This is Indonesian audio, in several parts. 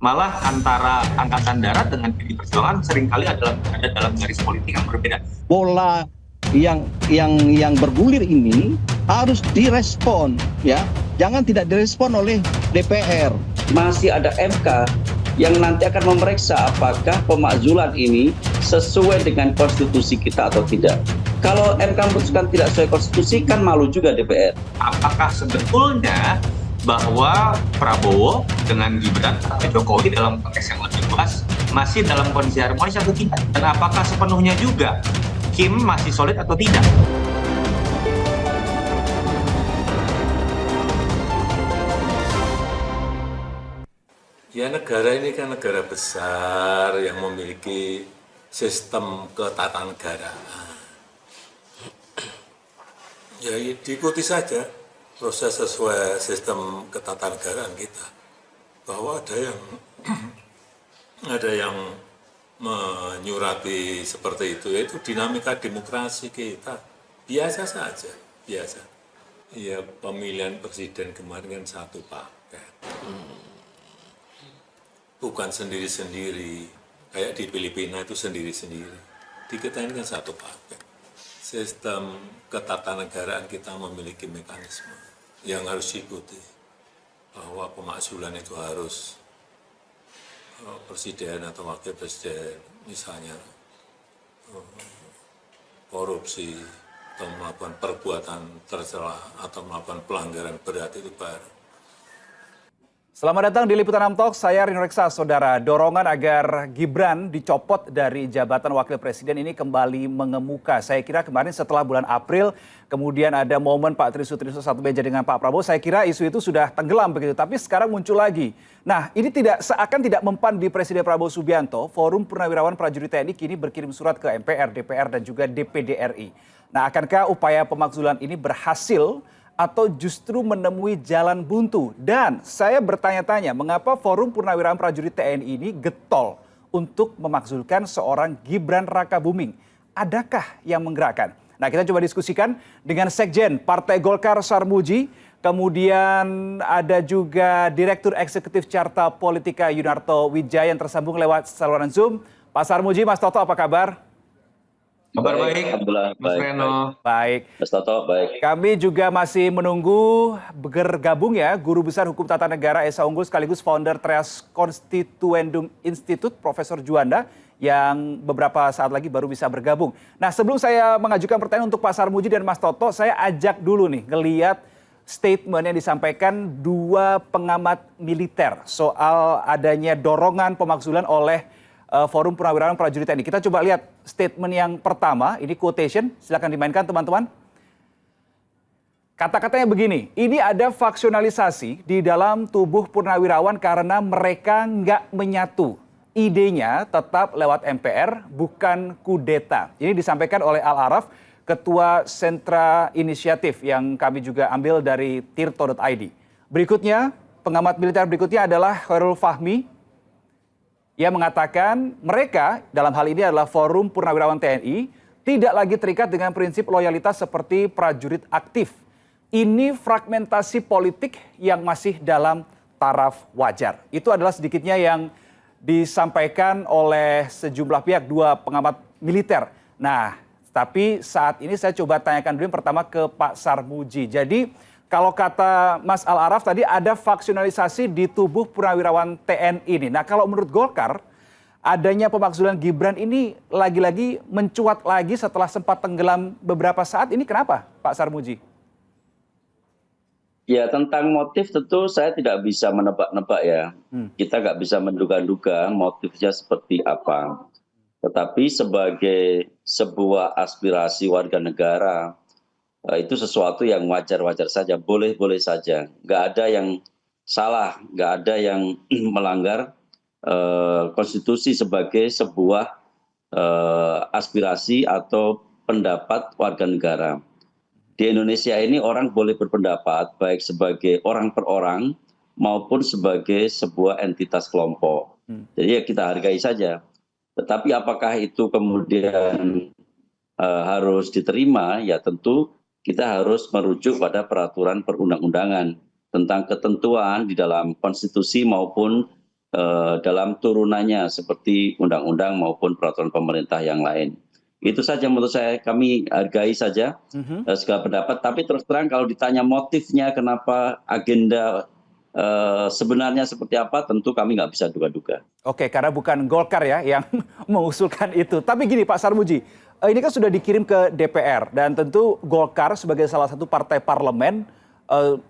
Malah antara Angkatan Darat dengan PDI Perjuangan seringkali ada dalam garis politik yang berbeda. Bola yang bergulir ini harus direspon, ya. Jangan tidak direspon oleh DPR. Masih ada MK yang nanti akan memeriksa apakah pemakzulan ini sesuai dengan konstitusi kita atau tidak. Kalau MK memutuskan tidak sesuai konstitusi, kan malu juga DPR. Apakah sebetulnya bahwa Prabowo dengan Gibran atau Jokowi dalam konteks yang lebih luas masih dalam kondisi harmonis atau tidak? Dan apakah sepenuhnya juga Kim masih solid atau tidak? Ya, negara ini kan negara besar yang memiliki sistem ketatanegaraan. Ya, diikuti saja proses sesuai sistem ketatanegaraan kita. Bahwa ada yang menyurati seperti itu, yaitu dinamika demokrasi kita. Biasa saja, biasa. Ya, pemilihan presiden kemarin kan satu paket. Bukan sendiri-sendiri, kayak di Filipina itu sendiri-sendiri. Di kita ini kan satu paket. Sistem ketatanegaraan kita memiliki mekanisme yang harus diikuti. Bahwa pemakzulan itu harus presiden atau wakil presiden, misalnya korupsi, atau melakukan perbuatan tercela, atau melakukan pelanggaran berat itu baru. Selamat datang di Liputan 6 Talk, saya Rino Reksa. Saudara, dorongan agar Gibran dicopot dari jabatan wakil presiden ini kembali mengemuka. Saya kira kemarin setelah bulan April, kemudian ada momen Pak Tri Sutrisno satu meja dengan Pak Prabowo, saya kira isu itu sudah tenggelam begitu. Tapi sekarang muncul lagi. Nah, ini seakan tidak mempan di Presiden Prabowo Subianto. Forum Purnawirawan Prajurit TNI kini berkirim surat ke MPR, DPR, dan juga DPD RI. Nah, akankah upaya pemakzulan ini berhasil atau justru menemui jalan buntu? Dan saya bertanya-tanya, mengapa Forum Purnawirawan Prajurit TNI ini getol untuk memakzulkan seorang Gibran Rakabuming? Adakah yang menggerakkan? Nah, kita coba diskusikan dengan Sekjen Partai Golkar Sarmuji, kemudian ada juga Direktur Eksekutif Carta Politika Yunarto Wijaya yang tersambung lewat saluran Zoom. Pak Sarmuji, Mas Toto, apa kabar? Kabar baik, Mas Reno. Baik. Mas Toto, baik. Kami juga masih menunggu bergabung ya Guru Besar Hukum Tata Negara Esa Unggul sekaligus founder Trias Constituendum Institute Profesor Juanda yang beberapa saat lagi baru bisa bergabung. Nah, sebelum saya mengajukan pertanyaan untuk Pak Sarmuji dan Mas Toto, saya ajak dulu nih ngelihat statement yang disampaikan dua pengamat militer soal adanya dorongan pemakzulan oleh Forum Purnawirawan Prajurit TNI. Kita coba lihat statement yang pertama, ini quotation, silakan dimainkan teman-teman. Kata-katanya begini, ini ada faksionalisasi di dalam tubuh purnawirawan karena mereka nggak menyatu. Idenya tetap lewat MPR, bukan kudeta. Ini disampaikan oleh Al-Araf, Ketua Sentra Inisiatif yang kami juga ambil dari tirto.id. Berikutnya, pengamat militer berikutnya adalah Khairul Fahmi. Ia mengatakan mereka dalam hal ini adalah Forum Purnawirawan TNI tidak lagi terikat dengan prinsip loyalitas seperti prajurit aktif. Ini fragmentasi politik yang masih dalam taraf wajar. Itu adalah sedikitnya yang disampaikan oleh sejumlah pihak, dua pengamat militer. Nah, tapi saat ini saya coba tanyakan dulu yang pertama ke Pak Sarmuji. Jadi kalau kata Mas Al-Araf tadi ada faksionalisasi di tubuh Purnawirawan TNI ini. Nah, kalau menurut Golkar, adanya pemakzulan Gibran ini lagi-lagi mencuat lagi setelah sempat tenggelam beberapa saat. Ini kenapa, Pak Sarmuji? Ya, tentang motif tentu saya tidak bisa menebak-nebak ya. Kita nggak bisa menduga-duga motifnya seperti apa. Tetapi sebagai sebuah aspirasi warga negara, itu sesuatu yang wajar-wajar saja, boleh-boleh saja. Nggak ada yang salah, nggak ada yang melanggar konstitusi sebagai sebuah aspirasi atau pendapat warga negara. Di Indonesia ini orang boleh berpendapat baik sebagai orang per orang maupun sebagai sebuah entitas kelompok. Jadi ya kita hargai saja. Tetapi apakah itu kemudian harus diterima? Ya tentu kita harus merujuk pada peraturan perundang-undangan tentang ketentuan di dalam konstitusi maupun dalam turunannya seperti undang-undang maupun peraturan pemerintah yang lain. Itu saja menurut saya, kami hargai saja segala pendapat, tapi terus terang kalau ditanya motifnya kenapa agenda sebenarnya seperti apa, tentu kami nggak bisa duga-duga. Oke, karena bukan Golkar ya yang mengusulkan itu. Tapi gini Pak Sarmuji, ini kan sudah dikirim ke DPR dan tentu Golkar sebagai salah satu partai parlemen,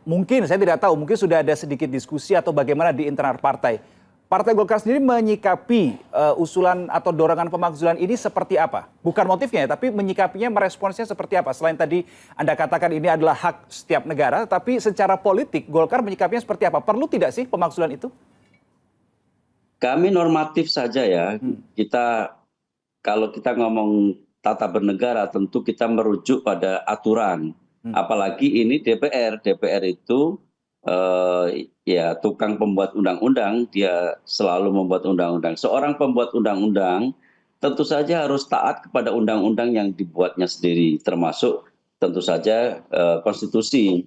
mungkin saya tidak tahu, mungkin sudah ada sedikit diskusi atau bagaimana di internal partai. Partai Golkar sendiri menyikapi usulan atau dorongan pemakzulan ini seperti apa? Bukan motifnya, tapi menyikapinya, meresponsnya seperti apa? Selain tadi Anda katakan ini adalah hak setiap negara, tapi secara politik Golkar menyikapinya seperti apa? Perlu tidak sih pemakzulan itu? Kami normatif saja ya. Kalau kita ngomong tata bernegara, tentu kita merujuk pada aturan. Apalagi ini DPR. DPR itu ya tukang pembuat undang-undang, dia selalu membuat undang-undang. Seorang pembuat undang-undang tentu saja harus taat kepada undang-undang yang dibuatnya sendiri, termasuk tentu saja konstitusi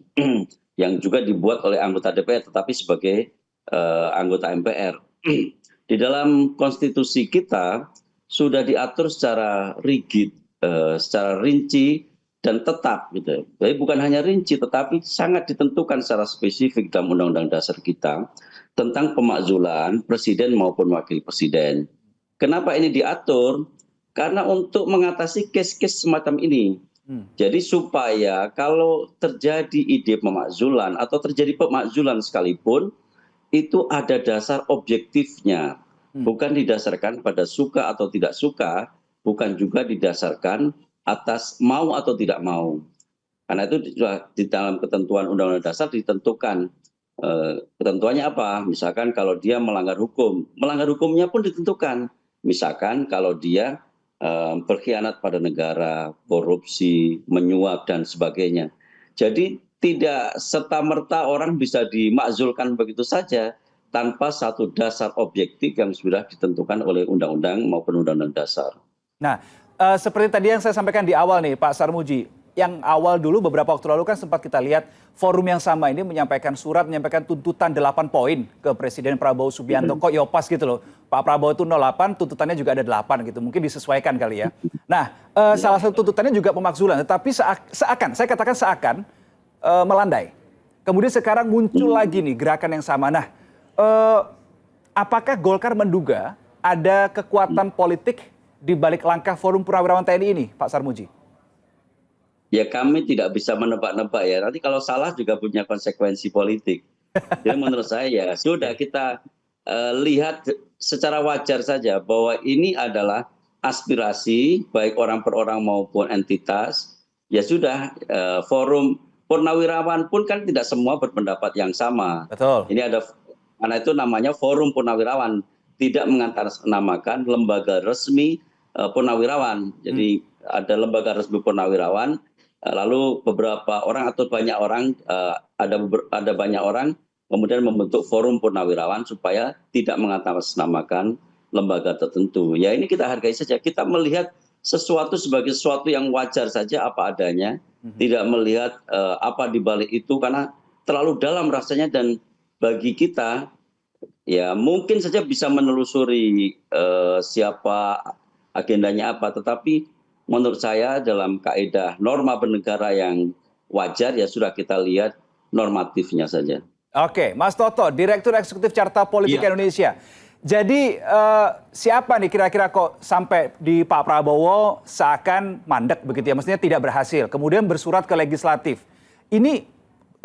yang juga dibuat oleh anggota DPR, tetapi sebagai anggota MPR. Di dalam konstitusi kita sudah diatur secara rigid, secara rinci dan tetap gitu. Jadi bukan hanya rinci tetapi sangat ditentukan secara spesifik dalam Undang-Undang Dasar kita tentang pemakzulan presiden maupun wakil presiden. Kenapa ini diatur? Karena untuk mengatasi case-case semacam ini. Jadi supaya kalau terjadi ide pemakzulan atau terjadi pemakzulan sekalipun, itu ada dasar objektifnya. Bukan didasarkan pada suka atau tidak suka, bukan juga didasarkan atas mau atau tidak mau. Karena itu di dalam ketentuan Undang-Undang Dasar ditentukan ketentuannya apa. Misalkan kalau dia melanggar hukum, melanggar hukumnya pun ditentukan. Misalkan kalau dia berkhianat pada negara, korupsi, menyuap dan sebagainya. Jadi tidak serta-merta orang bisa dimakzulkan begitu saja tanpa satu dasar objektif yang sudah ditentukan oleh undang-undang maupun undang-undang dasar. Nah, seperti tadi yang saya sampaikan di awal nih Pak Sarmuji, yang awal dulu beberapa waktu lalu kan sempat kita lihat forum yang sama ini menyampaikan menyampaikan tuntutan 8 poin ke Presiden Prabowo Subianto. Kok yopas gitu loh. Pak Prabowo itu 08, tuntutannya juga ada 8 gitu. Mungkin disesuaikan kali ya. Nah, salah satu tuntutannya juga pemakzulan. Tetapi seakan, saya katakan seakan melandai. Kemudian sekarang muncul lagi nih gerakan yang sama. Nah, apakah Golkar menduga ada kekuatan politik di balik langkah Forum Purnawirawan TNI ini, Pak Sarmuji? Ya kami tidak bisa menebak-nebak ya. Nanti kalau salah juga punya konsekuensi politik. Jadi menurut saya ya sudah kita lihat secara wajar saja bahwa ini adalah aspirasi baik orang per orang maupun entitas. Ya sudah, Forum Purnawirawan pun kan tidak semua berpendapat yang sama. Betul. Ini ada, karena itu namanya Forum Purnawirawan, tidak mengatasnamakan lembaga resmi Purnawirawan. Jadi ada lembaga resmi Purnawirawan, lalu beberapa orang atau banyak orang, ada banyak orang kemudian membentuk Forum Purnawirawan supaya tidak mengatasnamakan lembaga tertentu. Ya ini kita hargai saja, kita melihat sesuatu sebagai sesuatu yang wajar saja apa adanya, tidak melihat apa di balik itu karena terlalu dalam rasanya, dan bagi kita ya mungkin saja bisa menelusuri siapa agendanya apa, tetapi menurut saya dalam kaidah norma bernegara yang wajar ya sudah kita lihat normatifnya saja. Oke, Mas Toto, Direktur Eksekutif Carta Politika Indonesia. Jadi siapa nih kira-kira kok sampai di Pak Prabowo seakan mandek begitu ya, maksudnya tidak berhasil, kemudian bersurat ke legislatif. Ini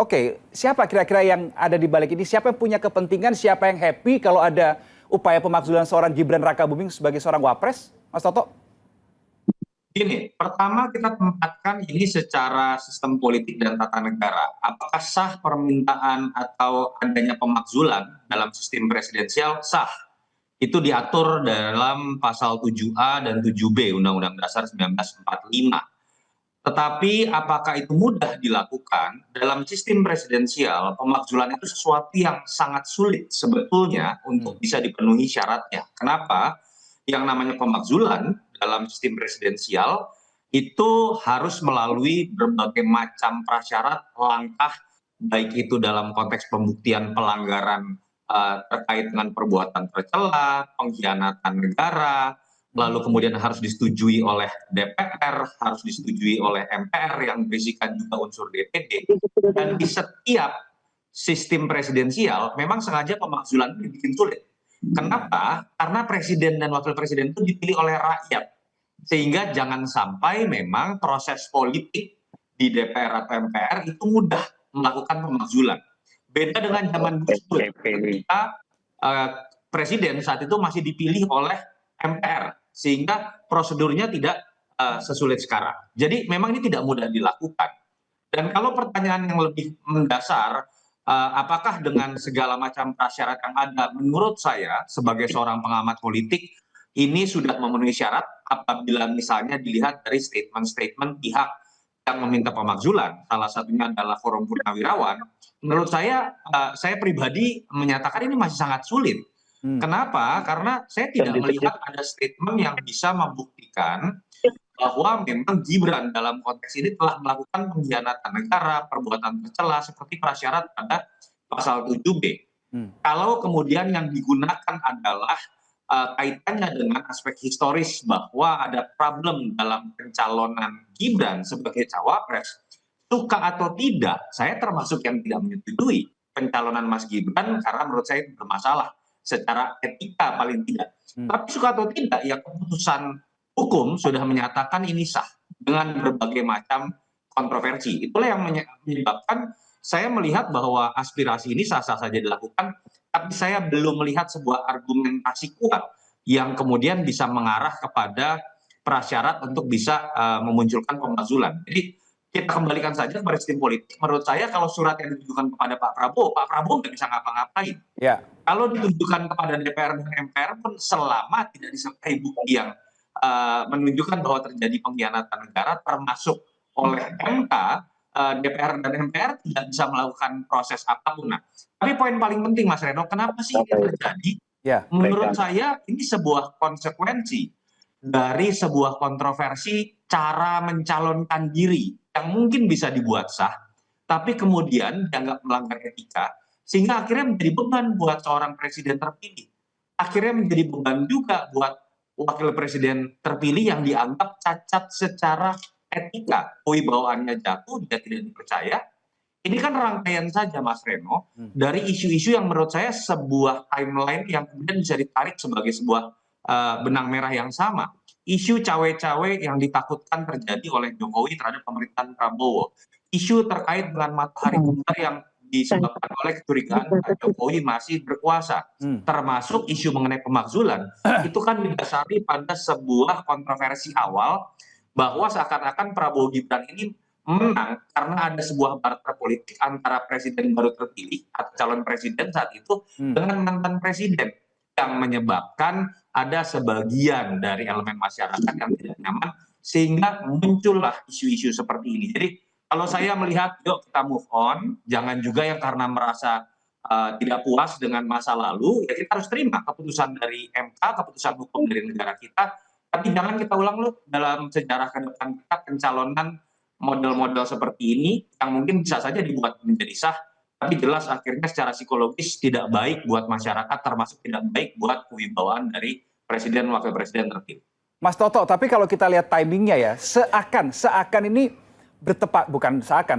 oke, siapa kira-kira yang ada di balik ini? Siapa yang punya kepentingan, siapa yang happy kalau ada upaya pemakzulan seorang Gibran Rakabuming sebagai seorang wapres, Mas Toto? Gini, pertama kita tempatkan ini secara sistem politik dan tata negara. Apakah sah permintaan atau adanya pemakzulan dalam sistem presidensial? Sah. Itu diatur dalam pasal 7A dan 7B Undang-Undang Dasar 1945. Tetapi apakah itu mudah dilakukan? Dalam sistem presidensial, pemakzulan itu sesuatu yang sangat sulit sebetulnya untuk bisa dipenuhi syaratnya. Kenapa? Yang namanya pemakzulan dalam sistem presidensial itu harus melalui berbagai macam prasyarat, langkah, baik itu dalam konteks pembuktian pelanggaran terkait dengan perbuatan tercela, pengkhianatan negara, lalu kemudian harus disetujui oleh DPR, harus disetujui oleh MPR yang berisikan juga unsur DPD. Dan di setiap sistem presidensial memang sengaja pemakzulan itu dibikin sulit. Kenapa? Karena presiden dan wakil presiden itu dipilih oleh rakyat. Sehingga jangan sampai memang proses politik di DPR atau MPR itu mudah melakukan pemakzulan. Beda dengan zaman Gus Dur, ketika presiden saat itu masih dipilih oleh MPR, sehingga prosedurnya tidak sesulit sekarang. Jadi memang ini tidak mudah dilakukan. Dan kalau pertanyaan yang lebih mendasar, apakah dengan segala macam prasyarat yang ada, menurut saya sebagai seorang pengamat politik, ini sudah memenuhi syarat apabila misalnya dilihat dari statement-statement pihak yang meminta pemakzulan, salah satunya adalah Forum Purnawirawan. Menurut saya pribadi menyatakan ini masih sangat sulit. Kenapa? Karena saya tidak melihat ada statement yang bisa membuktikan bahwa memang Gibran dalam konteks ini telah melakukan pengkhianatan negara, perbuatan tercela seperti prasyarat pada pasal 7B. Kalau kemudian yang digunakan adalah kaitannya dengan aspek historis bahwa ada problem dalam pencalonan Gibran sebagai cawapres, suka atau tidak, saya termasuk yang tidak menyetujui pencalonan Mas Gibran karena menurut saya itu bermasalah secara etika paling tidak. Tapi suka atau tidak, ya keputusan hukum sudah menyatakan ini sah dengan berbagai macam kontroversi. Itulah yang menyebabkan saya melihat bahwa aspirasi ini sah-sah saja dilakukan, tapi saya belum melihat sebuah argumentasi kuat yang kemudian bisa mengarah kepada prasyarat untuk bisa memunculkan pemakzulan. Jadi kita kembalikan saja kepada sistem politik. Menurut saya kalau surat yang ditujukan kepada Pak Prabowo nggak bisa ngapa-ngapain. Ya. Kalau ditujukan kepada DPR dan MPR pun selama tidak disertai bukti yang menunjukkan bahwa terjadi pengkhianatan negara termasuk oleh MK, DPR dan MPR tidak bisa melakukan proses apapun. Nah, tapi poin paling penting Mas Reno, kenapa sih ini terjadi? Ya. Menurut saya ini sebuah konsekuensi dari sebuah kontroversi cara mencalonkan diri yang mungkin bisa dibuat sah, tapi kemudian dianggap melanggar etika, sehingga akhirnya menjadi beban buat seorang presiden terpilih. Akhirnya menjadi beban juga buat wakil presiden terpilih yang dianggap cacat secara etika, kewibawaannya jatuh, dia tidak dipercaya. Ini kan rangkaian saja Mas Reno dari isu-isu yang menurut saya sebuah timeline yang kemudian bisa ditarik sebagai sebuah benang merah yang sama. Isu cawe-cawe yang ditakutkan terjadi oleh Jokowi terhadap pemerintahan Prabowo. Isu terkait dengan matahari kembar yang disebabkan oleh kecurigaan Pak Jokowi masih berkuasa. Termasuk isu mengenai pemakzulan, itu kan didasari pada sebuah kontroversi awal bahwa seakan-akan Prabowo Gibran ini menang karena ada sebuah barter politik antara presiden baru terpilih atau calon presiden saat itu dengan mantan presiden, yang menyebabkan ada sebagian dari elemen masyarakat yang tidak nyaman sehingga muncullah isu-isu seperti ini. Jadi kalau saya melihat, yuk kita move on, jangan juga yang karena merasa tidak puas dengan masa lalu, ya kita harus terima keputusan dari MK, keputusan hukum dari negara kita, tapi jangan kita ulang loh dalam sejarah ke depan kita pencalonan model-model seperti ini yang mungkin bisa saja dibuat menjadi sah, tapi jelas akhirnya secara psikologis tidak baik buat masyarakat, termasuk tidak baik buat kewibawaan dari presiden wakil presiden terpilih. Mas Toto, tapi kalau kita lihat timingnya ya, seakan ini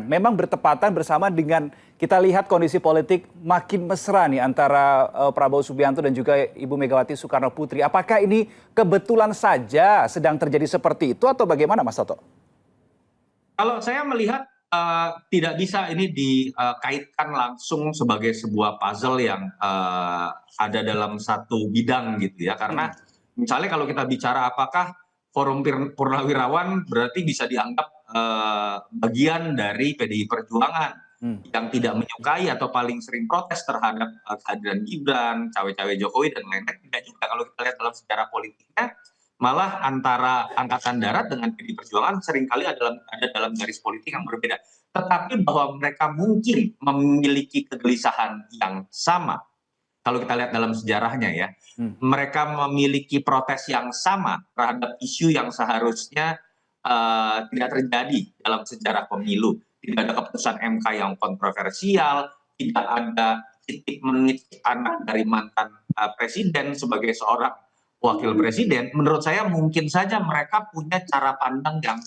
memang bertepatan bersama dengan kita lihat kondisi politik makin mesra nih antara Prabowo Subianto dan juga Ibu Megawati Soekarno Putri. Apakah ini kebetulan saja sedang terjadi seperti itu atau bagaimana Mas Toto? Kalau saya melihat tidak bisa ini dikaitkan langsung sebagai sebuah puzzle yang ada dalam satu bidang gitu ya. Karena misalnya kalau kita bicara apakah Forum Purnawirawan berarti bisa dianggap bagian dari PDI Perjuangan yang tidak menyukai atau paling sering protes terhadap kehadiran Gibran, cawe-cawe Jokowi dan lain-lain. Tidak juga kalau kita lihat dalam sejarah politiknya, malah antara Angkatan Darat dengan PDI Perjuangan seringkali ada dalam garis politik yang berbeda. Tetapi bahwa mereka mungkin memiliki kegelisahan yang sama. Kalau kita lihat dalam sejarahnya ya, mereka memiliki protes yang sama terhadap isu yang seharusnya tidak terjadi dalam sejarah pemilu. Tidak ada keputusan MK yang kontroversial, tidak ada titik anak dari mantan presiden sebagai seorang wakil presiden, menurut saya mungkin saja mereka punya cara pandang yang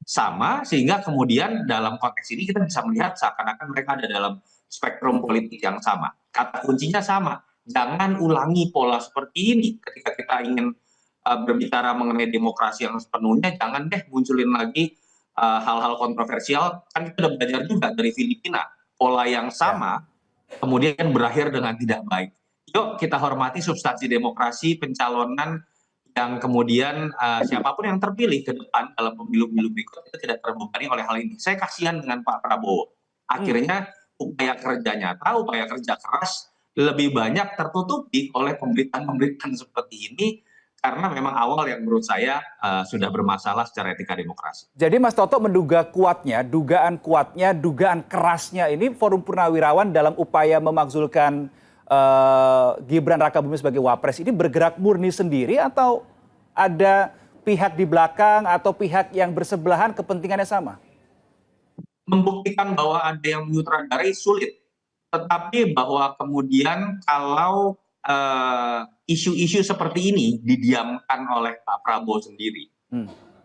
sama, sehingga kemudian dalam konteks ini kita bisa melihat seakan-akan mereka ada dalam spektrum politik yang sama. Kata kuncinya sama, jangan ulangi pola seperti ini ketika kita ingin berbicara mengenai demokrasi yang sepenuhnya, jangan deh munculin lagi hal-hal kontroversial. Kan kita udah belajar juga dari Filipina, pola yang sama kemudian berakhir dengan tidak baik. Yuk kita hormati substansi demokrasi, pencalonan yang kemudian siapapun yang terpilih ke depan dalam pemilu-pemilu berikut itu tidak terbebani oleh hal ini. Saya kasihan dengan Pak Prabowo. Akhirnya upaya kerja nyata, upaya kerja keras lebih banyak tertutupi oleh pemberitaan-pemberitaan seperti ini karena memang awal yang menurut saya sudah bermasalah secara etika demokrasi. Jadi Mas Toto menduga kuatnya, dugaan kerasnya ini Forum Purnawirawan dalam upaya memakzulkan Gibran Rakabuming sebagai Wapres ini bergerak murni sendiri atau ada pihak di belakang atau pihak yang bersebelahan kepentingannya sama? Membuktikan bahwa ada yang menyutradarai sulit, tetapi bahwa kemudian kalau isu-isu seperti ini didiamkan oleh Pak Prabowo sendiri,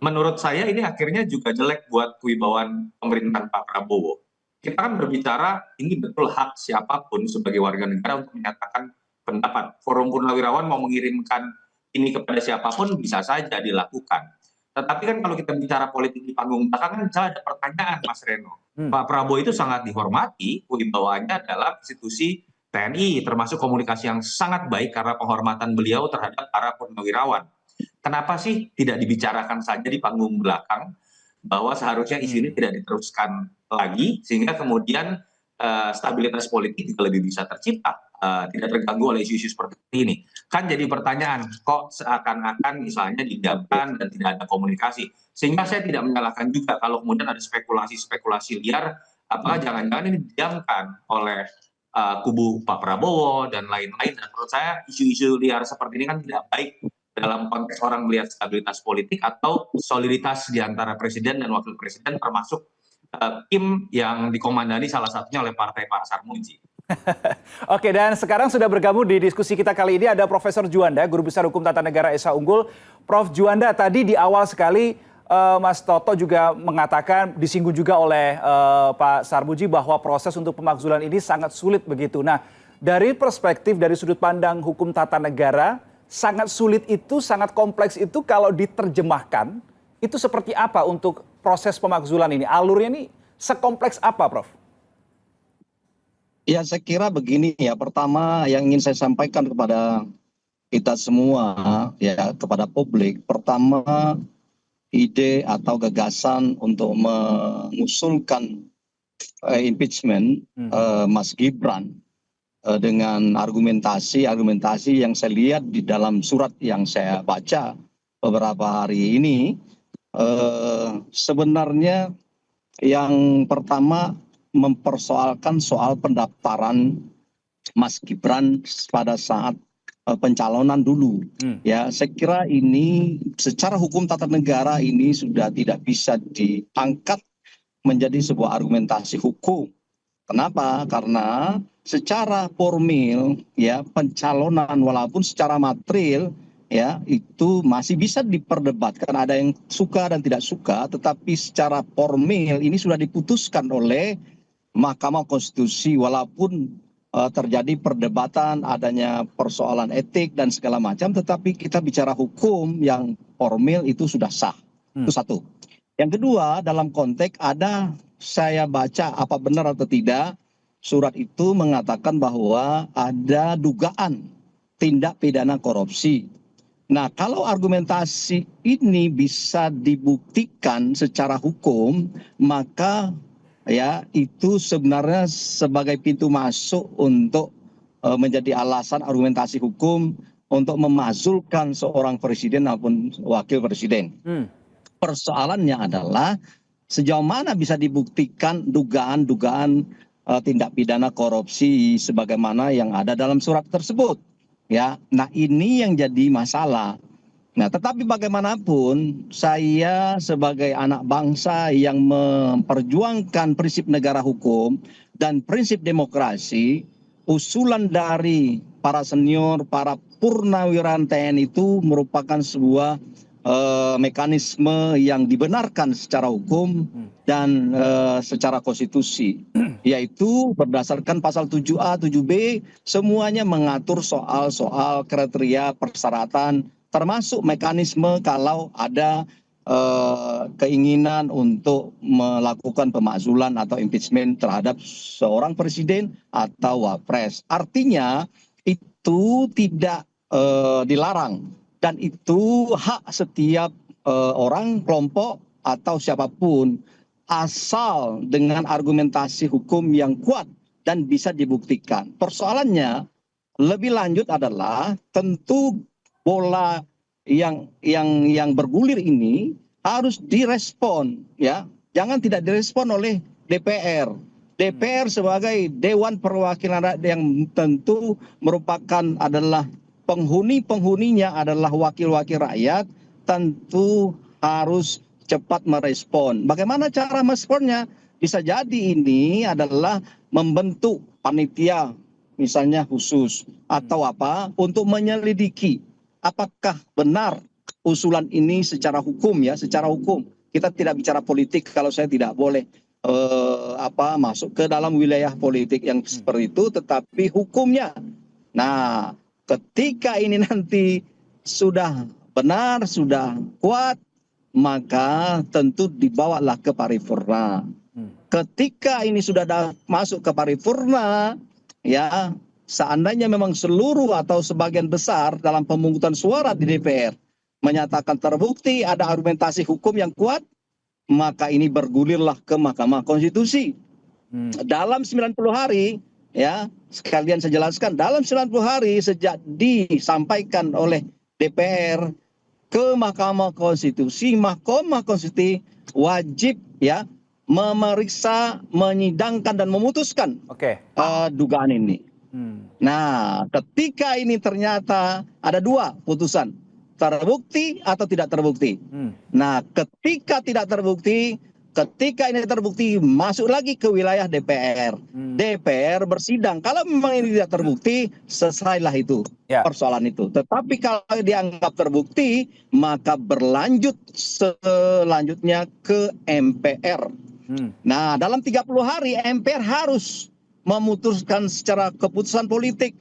menurut saya ini akhirnya juga jelek buat kewibawaan pemerintahan Pak Prabowo. Kita kan berbicara ini betul hak siapapun sebagai warga negara untuk menyatakan pendapat. Forum Purnawirawan mau mengirimkan ini kepada siapapun bisa saja dilakukan. Tetapi kan kalau kita bicara politik di panggung belakang kan misalnya ada pertanyaan, Mas Reno. Pak Prabowo itu sangat dihormati, wibawaannya dalam institusi TNI, termasuk komunikasi yang sangat baik karena penghormatan beliau terhadap para purnawirawan. Kenapa sih tidak dibicarakan saja di panggung belakang bahwa seharusnya isu ini tidak diteruskan lagi sehingga kemudian stabilitas politik juga lebih bisa tercipta, tidak terganggu oleh isu-isu seperti ini. Kan jadi pertanyaan, kok seakan-akan misalnya didiamkan dan tidak ada komunikasi. Sehingga saya tidak menyalahkan juga kalau kemudian ada spekulasi-spekulasi liar, apakah jangan-jangan ini didiamkan oleh kubu Pak Prabowo dan lain-lain. Dan menurut saya isu-isu liar seperti ini kan tidak baik dalam konteks orang melihat stabilitas politik atau soliditas di antara presiden dan wakil presiden, termasuk tim yang dikomandani salah satunya oleh partai Pak Sarmuji. Oke, dan sekarang sudah bergabung di diskusi kita kali ini ada Profesor Juanda, Guru Besar Hukum Tata Negara Esa Unggul. Prof. Juanda, tadi di awal sekali Mas Toto juga mengatakan, disinggung juga oleh Pak Sarmuji bahwa proses untuk pemakzulan ini sangat sulit begitu. Nah, dari perspektif, dari sudut pandang hukum tata negara, sangat sulit itu, sangat kompleks itu kalau diterjemahkan, itu seperti apa untuk proses pemakzulan ini? Alurnya ini sekompleks apa, Prof? Ya, saya kira begini ya. Pertama yang ingin saya sampaikan kepada kita semua, ya, kepada publik. Pertama, ide atau gagasan untuk mengusulkan impeachment Mas Gibran dengan argumentasi yang saya lihat di dalam surat yang saya baca beberapa hari ini, sebenarnya yang pertama mempersoalkan soal pendaftaran Mas Gibran pada saat pencalonan dulu. Ya, saya kira ini secara hukum tata negara ini sudah tidak bisa diangkat menjadi sebuah argumentasi hukum. Kenapa? Karena secara formil ya pencalonan walaupun secara material ya itu masih bisa diperdebatkan, ada yang suka dan tidak suka, tetapi secara formil ini sudah diputuskan oleh Mahkamah Konstitusi walaupun terjadi perdebatan, adanya persoalan etik dan segala macam, tetapi kita bicara hukum yang formil itu sudah sah. Itu satu. Yang kedua, dalam konteks ada, saya baca apa benar atau tidak, surat itu mengatakan bahwa ada dugaan tindak pidana korupsi. Nah, kalau argumentasi ini bisa dibuktikan secara hukum, maka ya itu sebenarnya sebagai pintu masuk untuk menjadi alasan argumentasi hukum untuk memakzulkan seorang presiden maupun wakil presiden. Persoalannya adalah sejauh mana bisa dibuktikan dugaan-dugaan tindak pidana korupsi sebagaimana yang ada dalam surat tersebut. Ya, nah ini yang jadi masalah. Nah, tetapi bagaimanapun saya sebagai anak bangsa yang memperjuangkan prinsip negara hukum dan prinsip demokrasi, usulan dari para senior, para purnawirawan TNI itu merupakan sebuah mekanisme yang dibenarkan secara hukum dan secara konstitusi, yaitu berdasarkan pasal 7A, 7B, semuanya mengatur soal-soal kriteria persyaratan, termasuk mekanisme kalau ada keinginan untuk melakukan pemakzulan atau impeachment terhadap seorang presiden atau wapres. Artinya itu tidak dilarang. Dan itu hak setiap orang, kelompok, atau siapapun asal dengan argumentasi hukum yang kuat dan bisa dibuktikan. Persoalannya lebih lanjut adalah tentu bola yang bergulir ini harus direspon, ya. Jangan tidak direspon oleh DPR. DPR sebagai Dewan Perwakilan Rakyat yang tentu merupakan adalah penghuninya adalah wakil-wakil rakyat, tentu harus cepat merespon. Bagaimana cara meresponnya? Bisa jadi ini adalah membentuk panitia misalnya khusus atau apa untuk menyelidiki apakah benar usulan ini secara hukum, ya, secara hukum. Kita tidak bicara politik kalau saya tidak boleh masuk ke dalam wilayah politik yang seperti itu, tetapi hukumnya. Nah, ketika ini nanti sudah benar, sudah kuat, maka tentu dibawalah ke paripurna. Ketika ini sudah masuk ke paripurna, ya, seandainya memang seluruh atau sebagian besar dalam pemungutan suara di DPR menyatakan terbukti ada argumentasi hukum yang kuat, maka ini bergulirlah ke Mahkamah Konstitusi. Dalam 90 hari, ya, sekalian saya jelaskan, dalam 90 hari sejak disampaikan oleh DPR ke Mahkamah Konstitusi, Mahkamah Konstitusi wajib, ya, memeriksa, menyidangkan dan memutuskan dugaan ini. Nah, ketika ini ternyata ada dua putusan, terbukti atau tidak terbukti. Nah, ketika tidak terbukti, ketika ini terbukti, masuk lagi ke wilayah DPR. DPR bersidang. Kalau memang ini tidak terbukti, selesailah itu persoalan itu. Tetapi kalau dianggap terbukti, maka berlanjut selanjutnya ke MPR. Nah, dalam 30 hari MPR harus memutuskan secara keputusan politik.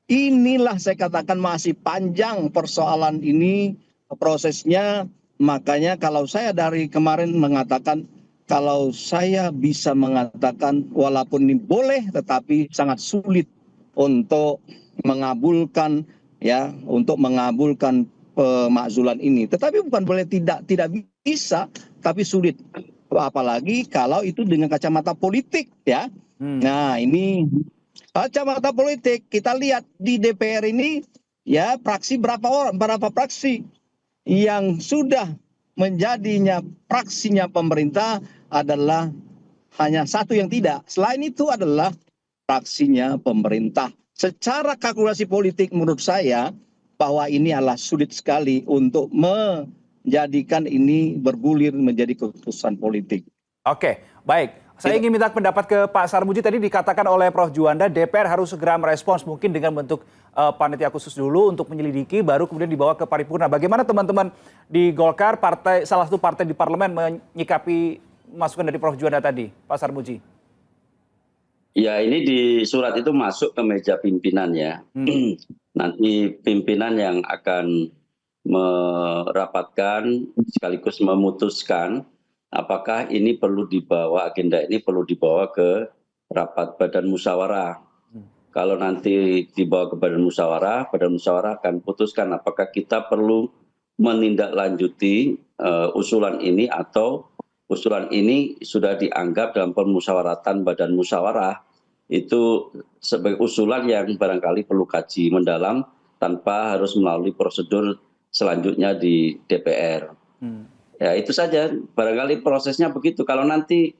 Inilah saya katakan masih panjang persoalan ini prosesnya. Makanya kalau saya dari kemarin mengatakan, kalau saya bisa mengatakan walaupun ini boleh tetapi sangat sulit untuk mengabulkan, ya, untuk mengabulkan pemakzulan ini. Tetapi bukan boleh tidak bisa, tapi sulit. Apalagi kalau itu dengan kacamata politik, ya. Nah, ini kacamata politik, kita lihat di DPR ini, ya, fraksi berapa fraksi yang sudah menjadinya fraksinya pemerintah adalah hanya satu yang tidak. Selain itu adalah fraksinya pemerintah. Secara kalkulasi politik menurut saya bahwa ini adalah sulit sekali untuk menjadikan ini bergulir menjadi keputusan politik. Oke, baik. Saya ingin minta pendapat ke Pak Sarmuji. Tadi dikatakan oleh Prof. Juanda, DPR harus segera merespons, mungkin dengan bentuk panitia khusus dulu untuk menyelidiki, baru kemudian dibawa ke paripurna. Bagaimana teman-teman di Golkar, salah satu partai di parlemen, menyikapi masukan dari Prof. Juanda tadi, Pak Sarmuji? Ya, ini di surat itu masuk ke meja pimpinan, ya. Nanti pimpinan yang akan merapatkan sekaligus memutuskan apakah ini perlu dibawa, agenda ini perlu dibawa ke rapat badan musyawarah. Kalau nanti dibawa ke badan musyawarah akan putuskan apakah kita perlu menindaklanjuti usulan ini atau usulan ini sudah dianggap dalam permusyawaratan badan musyawarah itu sebagai usulan yang barangkali perlu kaji mendalam tanpa harus melalui prosedur selanjutnya di DPR. Ya, itu saja, barangkali prosesnya begitu. Kalau nanti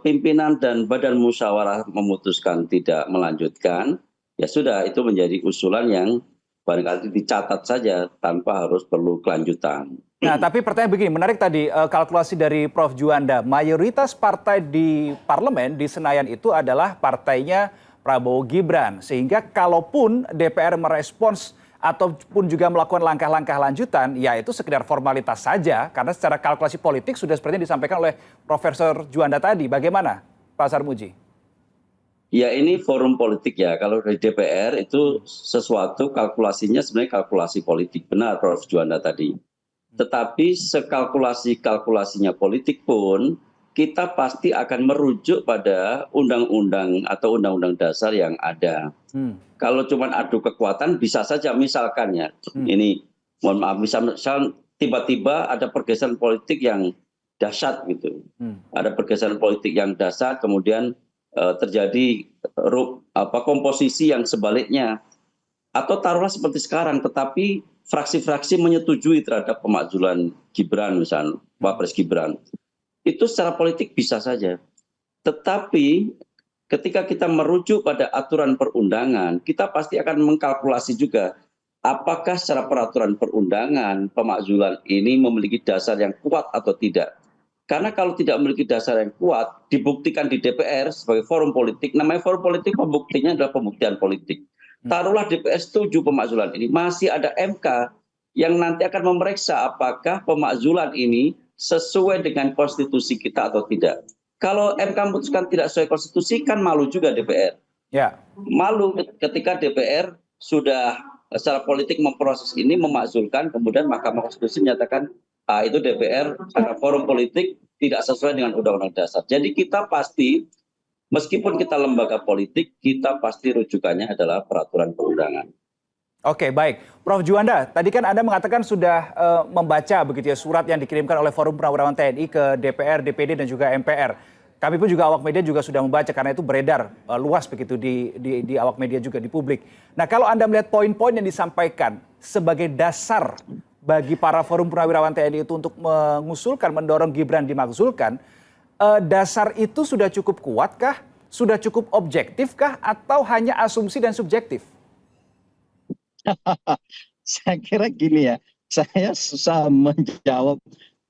pimpinan dan badan musyawarah memutuskan tidak melanjutkan, ya sudah, itu menjadi usulan yang barangkali dicatat saja tanpa harus perlu kelanjutan. Nah, tapi pertanyaan begini, menarik tadi kalkulasi dari Prof. Juanda. Mayoritas partai di parlemen di Senayan itu adalah partainya Prabowo Gibran. Sehingga kalaupun DPR merespons ataupun juga melakukan langkah-langkah lanjutan, ya itu sekedar formalitas saja. Karena secara kalkulasi politik sudah seperti yang disampaikan oleh Profesor Juanda tadi. Bagaimana Pak Sarmuji? Ya ini forum politik ya, kalau dari DPR itu sesuatu kalkulasinya sebenarnya kalkulasi politik, benar Prof. Juanda tadi. Tetapi sekalkulasi-kalkulasinya politik pun, kita pasti akan merujuk pada undang-undang atau undang-undang dasar yang ada. Kalau cuma adu kekuatan bisa saja misalkan ya, ini mohon maaf, misal tiba-tiba ada pergeseran politik yang dahsyat gitu. Ada pergeseran politik yang dahsyat, kemudian terjadi komposisi yang sebaliknya, atau taruhlah seperti sekarang, tetapi fraksi-fraksi menyetujui terhadap pemakzulan Gibran, misalnya Wapres Gibran, itu secara politik bisa saja. Tetapi ketika kita merujuk pada aturan perundangan, kita pasti akan mengkalkulasi juga apakah secara peraturan perundangan pemakzulan ini memiliki dasar yang kuat atau tidak. Karena kalau tidak memiliki dasar yang kuat, dibuktikan di DPR sebagai forum politik, namanya forum politik, pembuktiannya adalah pembuktian politik. Taruhlah DPR setuju pemakzulan ini, masih ada MK yang nanti akan memeriksa apakah pemakzulan ini sesuai dengan konstitusi kita atau tidak. Kalau MK memutuskan tidak sesuai konstitusi, kan malu juga DPR. Ya. Malu ketika DPR sudah secara politik memproses ini, memakzulkan, kemudian Mahkamah Konstitusi menyatakan itu DPR karena forum politik tidak sesuai dengan Undang-Undang Dasar. Jadi kita pasti, meskipun kita lembaga politik, kita pasti rujukannya adalah peraturan perundangan. Oke, baik. Prof. Juanda, tadi kan Anda mengatakan sudah membaca begitu ya surat yang dikirimkan oleh Forum Purnawirawan TNI ke DPR, DPD dan juga MPR. Kami pun juga awak media juga sudah membaca karena itu beredar luas begitu di awak media juga di publik. Nah, kalau Anda melihat poin-poin yang disampaikan sebagai dasar bagi para Forum Purnawirawan TNI itu untuk mengusulkan, mendorong Gibran dimakzulkan, dasar itu sudah cukup kuatkah? Sudah cukup objektifkah? Atau hanya asumsi dan subjektif? Saya kira gini ya, saya susah menjawab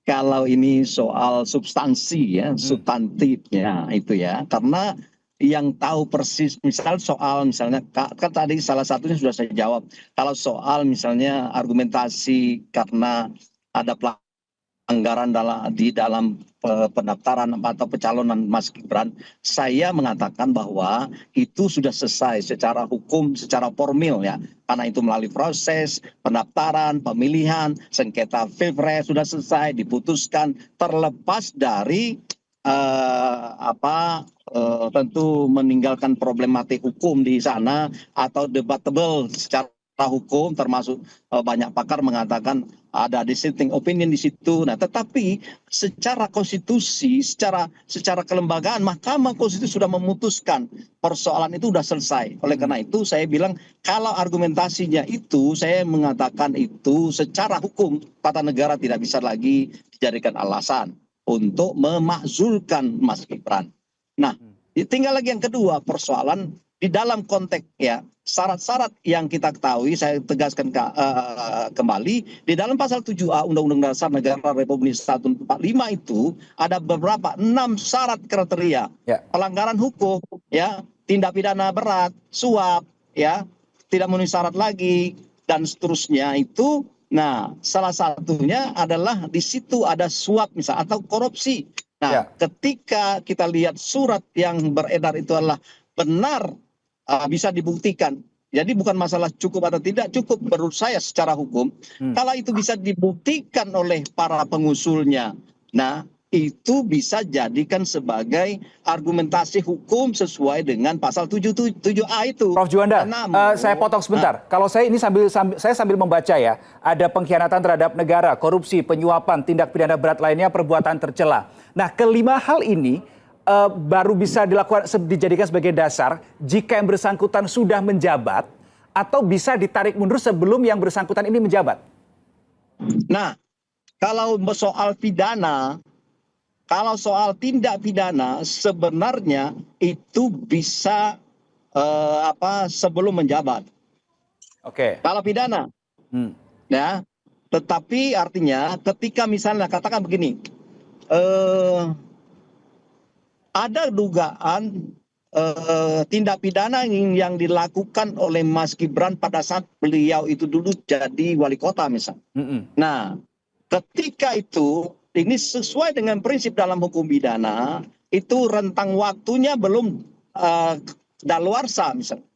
kalau ini soal substansi ya, substantifnya itu ya, karena yang tahu persis misal soal misalnya kan tadi salah satunya sudah saya jawab, kalau soal misalnya argumentasi karena ada pelanggaran di dalam pendaftaran atau pencalonan Mas Gibran, saya mengatakan bahwa itu sudah selesai secara hukum, secara formil ya, karena itu melalui proses pendaftaran, pemilihan, sengketa Pilpres sudah selesai, diputuskan, terlepas dari tentu meninggalkan problematik hukum di sana atau debatable secara hukum, termasuk banyak pakar mengatakan ada dissenting opinion di situ. Nah, tetapi secara konstitusi, secara kelembagaan, Mahkamah Konstitusi sudah memutuskan persoalan itu sudah selesai. Oleh karena itu saya bilang kalau argumentasinya itu, saya mengatakan itu secara hukum tata negara tidak bisa lagi dijadikan alasan untuk memakzulkan Mas Gibran. Nah, tinggal lagi yang kedua, persoalan di dalam konteks ya syarat-syarat yang kita ketahui, saya tegaskan kembali di dalam pasal 7A Undang-Undang Dasar Negara Republik Indonesia 1945 itu ada beberapa 6 syarat kriteria pelanggaran hukum ya, tindak pidana berat, suap ya, tidak memenuhi syarat lagi dan seterusnya itu. Nah, salah satunya adalah di situ ada suap misal atau korupsi. Nah, ketika kita lihat surat yang beredar itu adalah benar, bisa dibuktikan. Jadi bukan masalah cukup atau tidak cukup menurut saya secara hukum. Kalau itu bisa dibuktikan oleh para pengusulnya, nah itu bisa jadikan sebagai argumentasi hukum sesuai dengan pasal 7A itu. Prof. Juanda, saya potong sebentar. Kalau saya ini sambil membaca ya, ada pengkhianatan terhadap negara, korupsi, penyuapan, tindak pidana berat lainnya, perbuatan tercela. Nah, kelima hal ini baru bisa dijadikan sebagai dasar jika yang bersangkutan sudah menjabat atau bisa ditarik mundur sebelum yang bersangkutan ini menjabat. Nah, kalau soal pidana, kalau soal tindak pidana sebenarnya itu bisa sebelum menjabat. Oke. Kalau pidana, ya, tetapi artinya ketika misalnya katakan begini, ada dugaan tindak pidana yang dilakukan oleh Mas Gibran pada saat beliau itu dulu jadi wali kota misalnya. Nah, ketika itu ini sesuai dengan prinsip dalam hukum pidana, itu rentang waktunya belum daluarsa misalnya.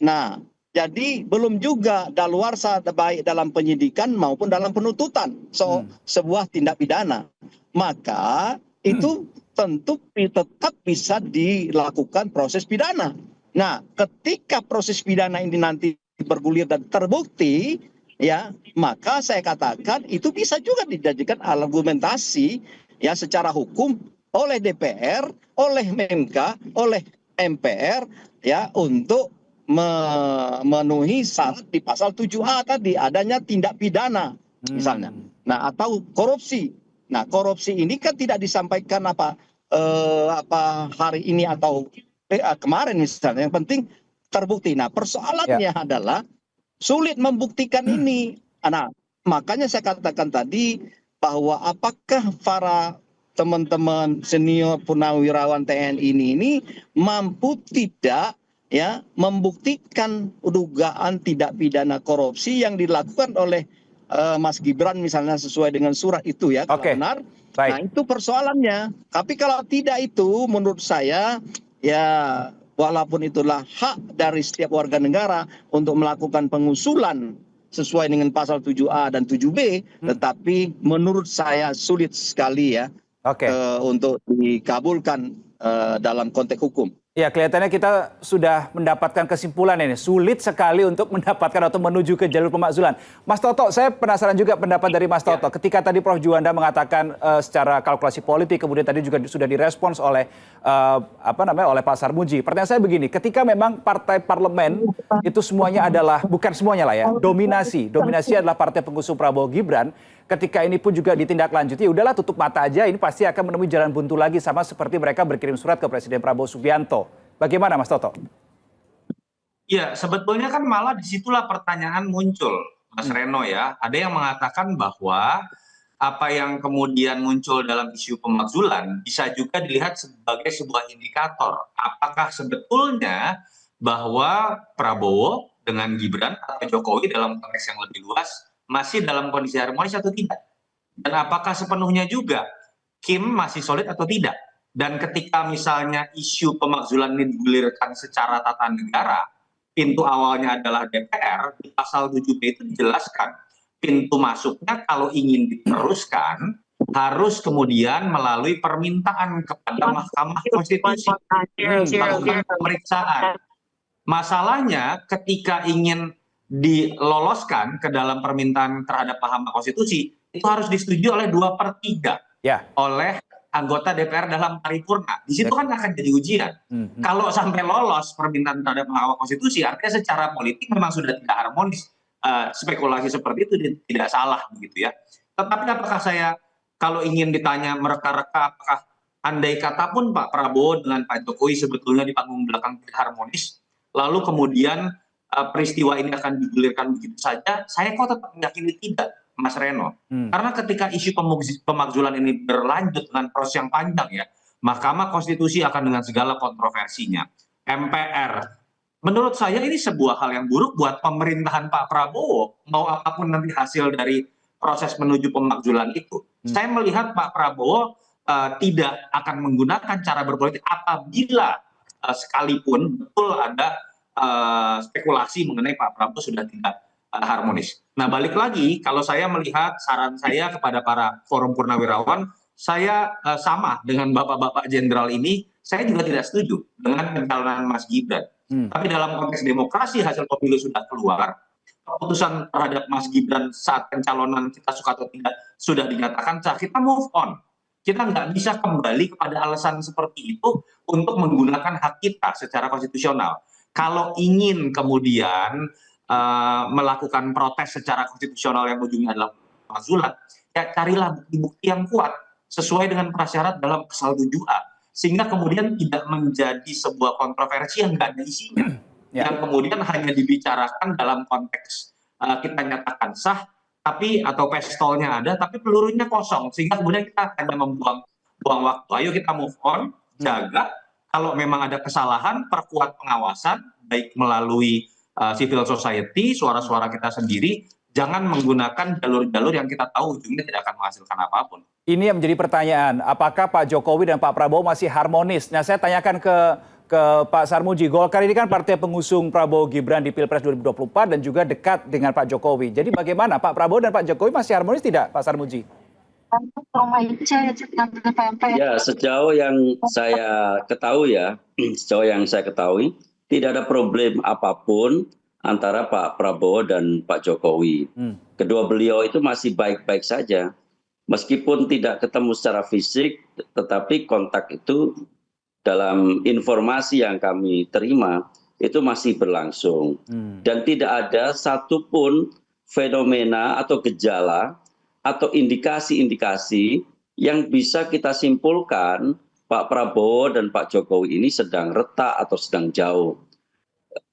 Nah, jadi belum juga daluarsa baik dalam penyidikan maupun dalam penuntutan sebuah tindak pidana. Maka itu tentu tetap bisa dilakukan proses pidana. Nah, ketika proses pidana ini nanti bergulir dan terbukti, ya, maka saya katakan itu bisa juga dijadikan argumentasi ya secara hukum oleh DPR, oleh MK, oleh MPR ya untuk memenuhi syarat di pasal 7A tadi adanya tindak pidana misalnya. Nah, atau korupsi. Nah, korupsi ini kan tidak disampaikan apa hari ini atau kemarin misalnya. Yang penting terbukti. Nah, persoalannya adalah sulit membuktikan ini. Nah, makanya saya katakan tadi bahwa apakah para teman-teman senior purnawirawan TNI ini mampu tidak ya membuktikan dugaan tidak pidana korupsi yang dilakukan oleh Mas Gibran misalnya sesuai dengan surat itu ya, kalau benar. Baik. Nah, itu persoalannya. Tapi kalau tidak itu menurut saya ya walaupun itulah hak dari setiap warga negara untuk melakukan pengusulan sesuai dengan pasal 7A dan 7B, tetapi menurut saya sulit sekali ya untuk dikabulkan dalam konteks hukum. Ya, kelihatannya kita sudah mendapatkan kesimpulan ini. Sulit sekali untuk mendapatkan atau menuju ke jalur pemakzulan. Mas Toto, saya penasaran juga pendapat dari Mas Toto. Ketika tadi Prof. Juwanda mengatakan secara kalkulasi politik, kemudian tadi juga sudah direspons oleh oleh Pak Sarmuji. Pertanyaan saya begini, ketika memang partai parlemen itu semuanya adalah, bukan semuanya lah ya, dominasi adalah partai pengusung Prabowo Gibran. Ketika ini pun juga ditindaklanjuti, udahlah tutup mata aja, ini pasti akan menemui jalan buntu lagi sama seperti mereka berkirim surat ke Presiden Prabowo Subianto. Bagaimana Mas Toto? Ya, sebetulnya kan malah disitulah pertanyaan muncul, Mas Reno ya. Ada yang mengatakan bahwa apa yang kemudian muncul dalam isu pemakzulan bisa juga dilihat sebagai sebuah indikator. Apakah sebetulnya bahwa Prabowo dengan Gibran atau Jokowi dalam konteks yang lebih luas masih dalam kondisi harmonis atau tidak? Dan apakah sepenuhnya juga Kim masih solid atau tidak? Dan ketika misalnya isu pemakzulan ini digulirkan secara tata negara, pintu awalnya adalah DPR, di pasal 7B itu dijelaskan, pintu masuknya kalau ingin diteruskan, harus kemudian melalui permintaan kepada Mahkamah Konstitusi, melakukan pemeriksaan. Masalahnya ketika ingin diloloskan ke dalam permintaan terhadap Mahkamah Konstitusi, itu harus disetujui oleh 2/3 oleh anggota DPR dalam paripurna. Di situ kan akan jadi ujian. Kalau sampai lolos permintaan terhadap Mahkamah Konstitusi, artinya secara politik memang sudah tidak harmonis. Spekulasi seperti itu tidak salah begitu ya. Tetapi apakah saya kalau ingin ditanya mereka-reka, apakah andai kata pun Pak Prabowo dengan Pak Jokowi sebetulnya di panggung belakang tidak harmonis, lalu kemudian peristiwa ini akan digulirkan begitu saja, saya kok tetap meyakini tidak, Mas Reno. Karena ketika isu pemakzulan ini berlanjut dengan proses yang panjang ya, Mahkamah Konstitusi akan dengan segala kontroversinya, MPR. Menurut saya ini sebuah hal yang buruk buat pemerintahan Pak Prabowo, mau apapun nanti hasil dari proses menuju pemakzulan itu. Saya melihat Pak Prabowo tidak akan menggunakan cara berpolitik apabila sekalipun betul ada spekulasi mengenai Pak Prabowo sudah tidak harmonis. Nah, balik lagi, kalau saya melihat saran saya kepada para forum purnawirawan, saya sama dengan bapak-bapak jenderal ini, saya juga tidak setuju dengan pencalonan Mas Gibran. Tapi dalam konteks demokrasi, hasil pemilu sudah keluar, keputusan terhadap Mas Gibran saat pencalonan kita suka atau tidak sudah dinyatakan sah, kita move on. Kita nggak bisa kembali kepada alasan seperti itu untuk menggunakan hak kita secara konstitusional. Kalau ingin kemudian melakukan protes secara konstitusional yang ujungnya adalah pemakzulan, ya carilah bukti-bukti yang kuat sesuai dengan prasyarat dalam pasal 7A, sehingga kemudian tidak menjadi sebuah kontroversi yang nggak ada isinya, yang kemudian hanya dibicarakan dalam konteks kita nyatakan sah, tapi atau pistolnya ada, tapi pelurunya kosong, sehingga kemudian kita hanya membuang waktu. Ayo kita move on, jaga. Kalau memang ada kesalahan, perkuat pengawasan, baik melalui civil society, suara-suara kita sendiri, jangan menggunakan jalur-jalur yang kita tahu ujungnya tidak akan menghasilkan apapun. Ini yang menjadi pertanyaan, apakah Pak Jokowi dan Pak Prabowo masih harmonis? Nah, saya tanyakan ke Pak Sarmuji. Golkar ini kan partai pengusung Prabowo Gibran di Pilpres 2024 dan juga dekat dengan Pak Jokowi. Jadi bagaimana, Pak Prabowo dan Pak Jokowi masih harmonis tidak, Pak Sarmuji? Ya, sejauh yang saya ketahui tidak ada problem apapun antara Pak Prabowo dan Pak Jokowi. Kedua beliau itu masih baik-baik saja. Meskipun tidak ketemu secara fisik, tetapi kontak itu dalam informasi yang kami terima itu masih berlangsung. Dan tidak ada satupun fenomena atau gejala atau indikasi-indikasi yang bisa kita simpulkan Pak Prabowo dan Pak Jokowi ini sedang retak atau sedang jauh.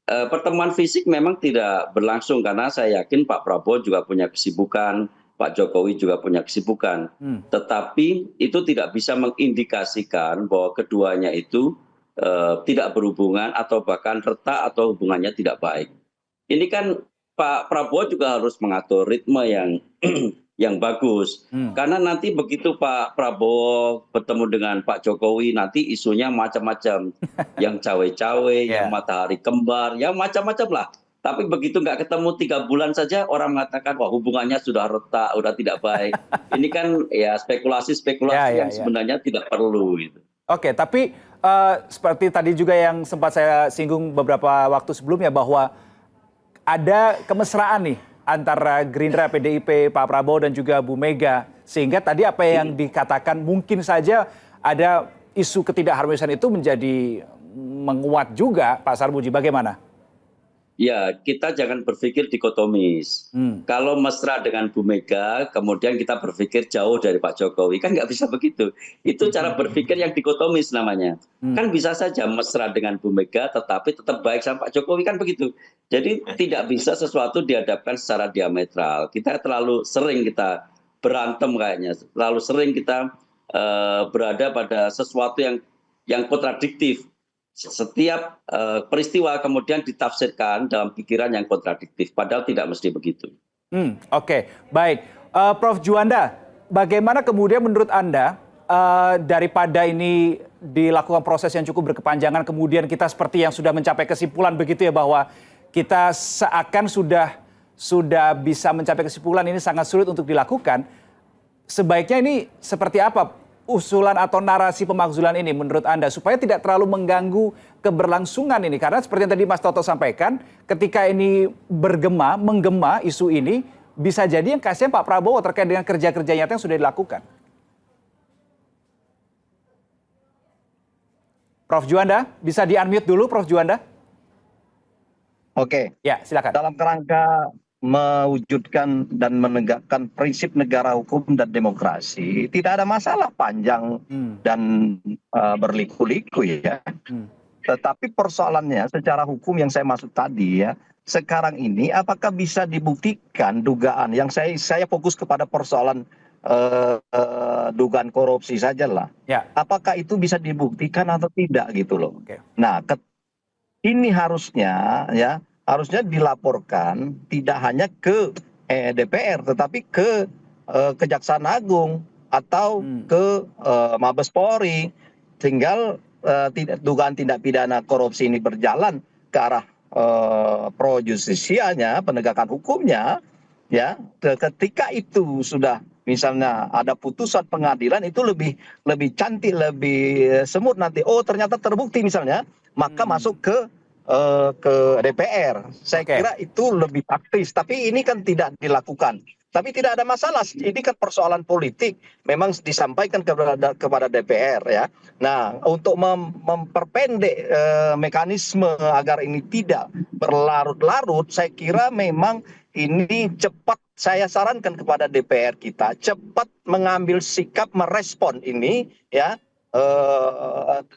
Pertemuan fisik memang tidak berlangsung karena saya yakin Pak Prabowo juga punya kesibukan, Pak Jokowi juga punya kesibukan. Tetapi itu tidak bisa mengindikasikan bahwa keduanya itu tidak berhubungan atau bahkan retak atau hubungannya tidak baik. Ini kan Pak Prabowo juga harus mengatur ritme yang bagus. Karena nanti begitu Pak Prabowo bertemu dengan Pak Jokowi, nanti isunya macam-macam. Yang cawe-cawe, yang matahari kembar, yang macam-macam lah. Tapi begitu nggak ketemu 3 bulan saja, orang mengatakan, wah hubungannya sudah retak, sudah tidak baik. Ini kan ya spekulasi-spekulasi yang sebenarnya tidak perlu. Gitu. Oke, tapi seperti tadi juga yang sempat saya singgung beberapa waktu sebelumnya, bahwa ada kemesraan nih antara Gerindra, PDIP, Pak Prabowo dan juga Bu Mega. Sehingga tadi apa yang dikatakan mungkin saja ada isu ketidakharmonisan itu menjadi menguat juga, Pak Sarmuji. Bagaimana? Ya, kita jangan berpikir dikotomis. Kalau mesra dengan Bu Mega, kemudian kita berpikir jauh dari Pak Jokowi. Kan nggak bisa begitu. Itu cara berpikir yang dikotomis namanya. Kan bisa saja mesra dengan Bu Mega, tetapi tetap baik sama Pak Jokowi. Kan begitu. Jadi tidak bisa sesuatu dihadapkan secara diametral. Kita terlalu sering kita berantem kayaknya. Terlalu sering kita berada pada sesuatu yang kontradiktif. Setiap peristiwa kemudian ditafsirkan dalam pikiran yang kontradiktif, padahal tidak mesti begitu. Oke, baik. Prof. Juanda, bagaimana kemudian menurut Anda daripada ini dilakukan proses yang cukup berkepanjangan, kemudian kita seperti yang sudah mencapai kesimpulan begitu ya, bahwa kita seakan sudah bisa mencapai kesimpulan ini sangat sulit untuk dilakukan, sebaiknya ini seperti apa usulan atau narasi pemakzulan ini menurut Anda supaya tidak terlalu mengganggu keberlangsungan ini? Karena seperti yang tadi Mas Toto sampaikan, ketika ini menggema isu ini, bisa jadi yang kasihan Pak Prabowo terkait dengan kerja-kerja nyata yang sudah dilakukan. Prof. Juanda, bisa di-unmute dulu Prof. Juanda? Oke. Ya, silakan. Dalam kerangka mewujudkan dan menegakkan prinsip negara hukum dan demokrasi, tidak ada masalah panjang dan berliku-liku ya. Tetapi persoalannya secara hukum yang saya maksud tadi ya, sekarang ini apakah bisa dibuktikan dugaan yang saya fokus kepada persoalan dugaan korupsi sajalah. Ya. Apakah itu bisa dibuktikan atau tidak gitu loh. Oke. Nah, ini harusnya dilaporkan tidak hanya ke DPR tetapi ke Kejaksaan Agung atau ke Mabes Polri. Tinggal dugaan tindak pidana korupsi ini berjalan ke arah pro justisianya, penegakan hukumnya, ya. Ketika itu sudah misalnya ada putusan pengadilan, itu lebih cantik, lebih semut nanti. Oh, ternyata terbukti misalnya, maka masuk ke DPR. Saya kira itu lebih taktis, tapi ini kan tidak dilakukan. Tapi tidak ada masalah, ini kan persoalan politik, memang disampaikan kepada DPR ya. Nah, untuk memperpendek mekanisme agar ini tidak berlarut-larut, saya kira memang ini cepat, saya sarankan kepada DPR kita cepat mengambil sikap merespon ini ya,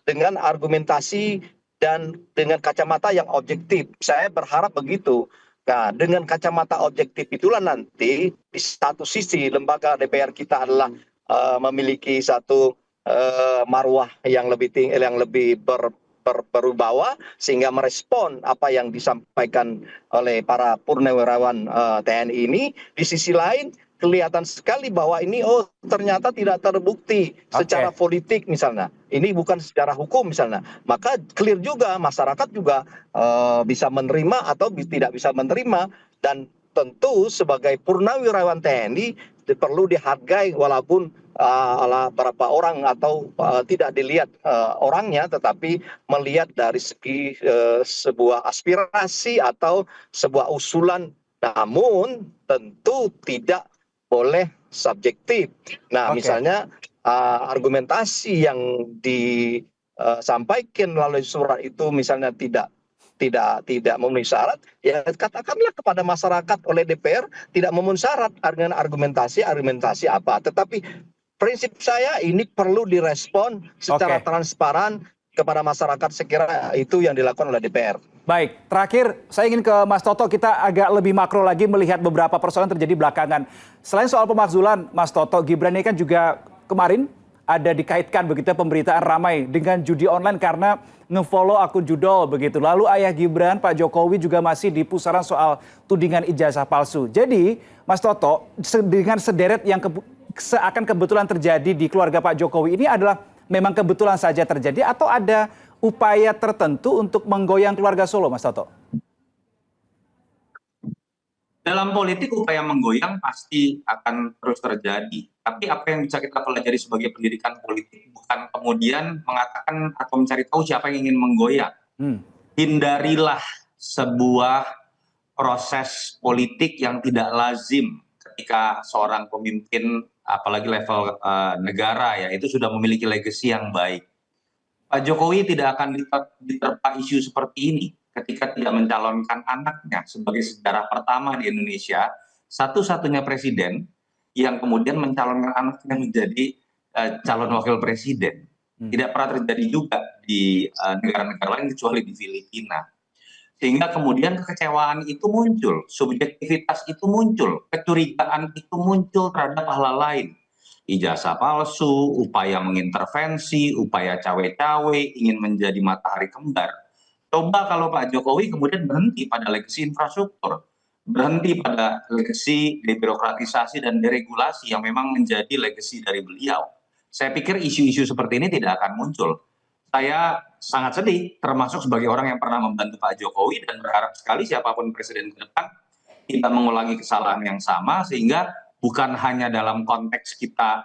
dengan argumentasi dan dengan kacamata yang objektif. Saya berharap begitu. Nah, dengan kacamata objektif itulah nanti di satu sisi lembaga DPR kita adalah memiliki satu marwah yang lebih tinggi, yang lebih berwibawa, sehingga merespon apa yang disampaikan oleh para purnawirawan TNI ini. Di sisi lain kelihatan sekali bahwa ini ternyata tidak terbukti secara politik misalnya, ini bukan secara hukum misalnya, maka clear juga masyarakat juga bisa menerima atau tidak bisa menerima. Dan tentu sebagai purnawirawan TNI perlu dihargai walaupun beberapa orang atau tidak dilihat orangnya, tetapi melihat dari segi sebuah aspirasi atau sebuah usulan, namun tentu tidak boleh subjektif. Nah, misalnya argumentasi yang disampaikan melalui surat itu misalnya tidak memenuhi syarat, ya katakanlah kepada masyarakat oleh DPR tidak memenuhi syarat dengan argumentasi apa. Tetapi prinsip saya ini perlu direspon secara transparan kepada masyarakat. Saya kira itu yang dilakukan oleh DPR. Baik, terakhir saya ingin ke Mas Toto, kita agak lebih makro lagi melihat beberapa persoalan terjadi belakangan. Selain soal pemakzulan, Mas Toto, Gibran ini kan juga kemarin ada dikaitkan begitu pemberitaan ramai dengan judi online karena ngefollow akun judol begitu. Lalu ayah Gibran, Pak Jokowi juga masih di pusaran soal tudingan ijazah palsu. Jadi, Mas Toto, dengan sederet yang seakan kebetulan terjadi di keluarga Pak Jokowi ini adalah memang kebetulan saja terjadi atau ada upaya tertentu untuk menggoyang keluarga Solo, Mas Toto? Dalam politik upaya menggoyang pasti akan terus terjadi. Tapi apa yang bisa kita pelajari sebagai pendidikan politik bukan kemudian mengatakan atau mencari tahu siapa yang ingin menggoyang. Hindarilah sebuah proses politik yang tidak lazim ketika seorang pemimpin, apalagi level negara ya, itu sudah memiliki legacy yang baik. Pak Jokowi tidak akan diterpa isu seperti ini ketika tidak mencalonkan anaknya sebagai sejarah pertama di Indonesia, satu-satunya presiden yang kemudian mencalonkan anaknya menjadi calon wakil presiden. Tidak pernah terjadi juga di negara-negara lain kecuali di Filipina. Sehingga kemudian kekecewaan itu muncul, subjektivitas itu muncul, kecurigaan itu muncul terhadap hal lain. Ijazah palsu, upaya mengintervensi, upaya cawe-cawe, ingin menjadi matahari kembar. Coba kalau Pak Jokowi kemudian berhenti pada legasi infrastruktur, berhenti pada legasi debirokratisasi dan deregulasi yang memang menjadi legasi dari beliau. Saya pikir isu-isu seperti ini tidak akan muncul. Saya sangat sedih, termasuk sebagai orang yang pernah membantu Pak Jokowi dan berharap sekali siapapun presiden ke depan tidak mengulangi kesalahan yang sama, sehingga bukan hanya dalam konteks kita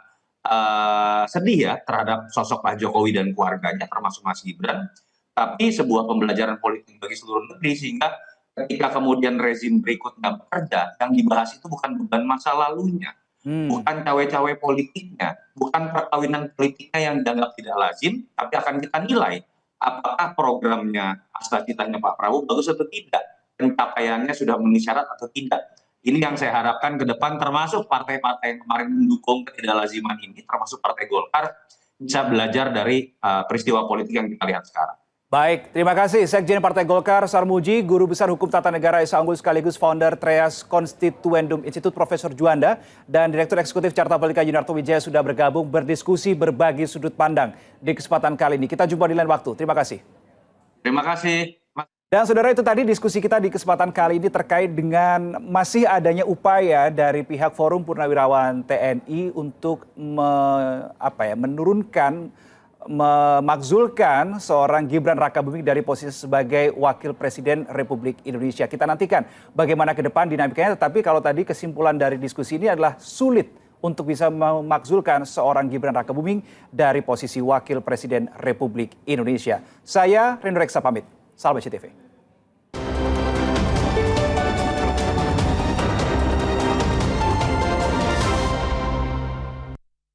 sedih ya terhadap sosok Pak Jokowi dan keluarganya, termasuk Mas Gibran, tapi sebuah pembelajaran politik bagi seluruh negeri, sehingga ketika kemudian rezim berikutnya bekerja, yang dibahas itu bukan beban masa lalunya, bukan cawe-cawe politiknya, bukan perkawinan politiknya yang dianggap tidak lazim, tapi akan kita nilai apakah programnya cita-citanya Pak Prabowo bagus atau tidak, pencapaiannya sudah memenuhi syarat atau tidak. Ini yang saya harapkan ke depan, termasuk partai-partai yang kemarin mendukung ketidaklaziman ini, termasuk Partai Golkar, bisa belajar dari peristiwa politik yang kita lihat sekarang. Baik, terima kasih Sekjen Partai Golkar Sarmuji, Guru Besar Hukum Tata Negara Esa Unggul sekaligus founder Treas Constituendum Institute Profesor Juanda dan Direktur Eksekutif Carta Politika Yunarto Wijaya sudah bergabung berdiskusi berbagi sudut pandang di kesempatan kali ini. Kita jumpa di lain waktu. Terima kasih. Terima kasih. Dan saudara, itu tadi diskusi kita di kesempatan kali ini terkait dengan masih adanya upaya dari pihak Forum Purnawirawan TNI untuk menurunkan, memakzulkan seorang Gibran Rakabuming dari posisi sebagai Wakil Presiden Republik Indonesia. Kita nantikan bagaimana ke depan dinamikanya, tetapi kalau tadi kesimpulan dari diskusi ini adalah sulit untuk bisa memakzulkan seorang Gibran Rakabuming dari posisi Wakil Presiden Republik Indonesia. Saya Rendo Reksa pamit. Salam SCTV.